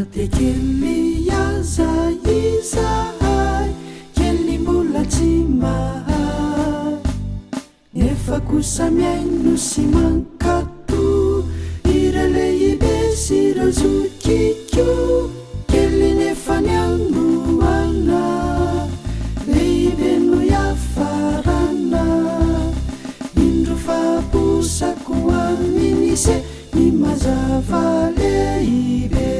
de kely aza izahay kely mbola tsy mahay nefa kosa miaino sy mankato ira lehibe sy ireo zokiko kely nefa ny anoana lehibe no iafarana indro faposako aminise ny mazava lehibe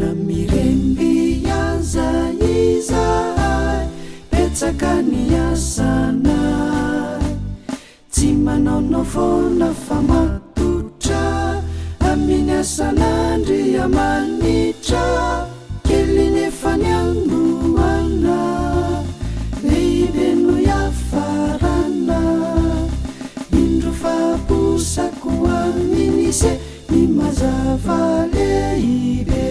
na miremby aza izahay petsaka ny asanay tsy manaonao foana fa matotra amin'ny asan'andry amanitra kely nefa ny anoana lehibe no iafarana indro faposako aminise ny mazava lehibe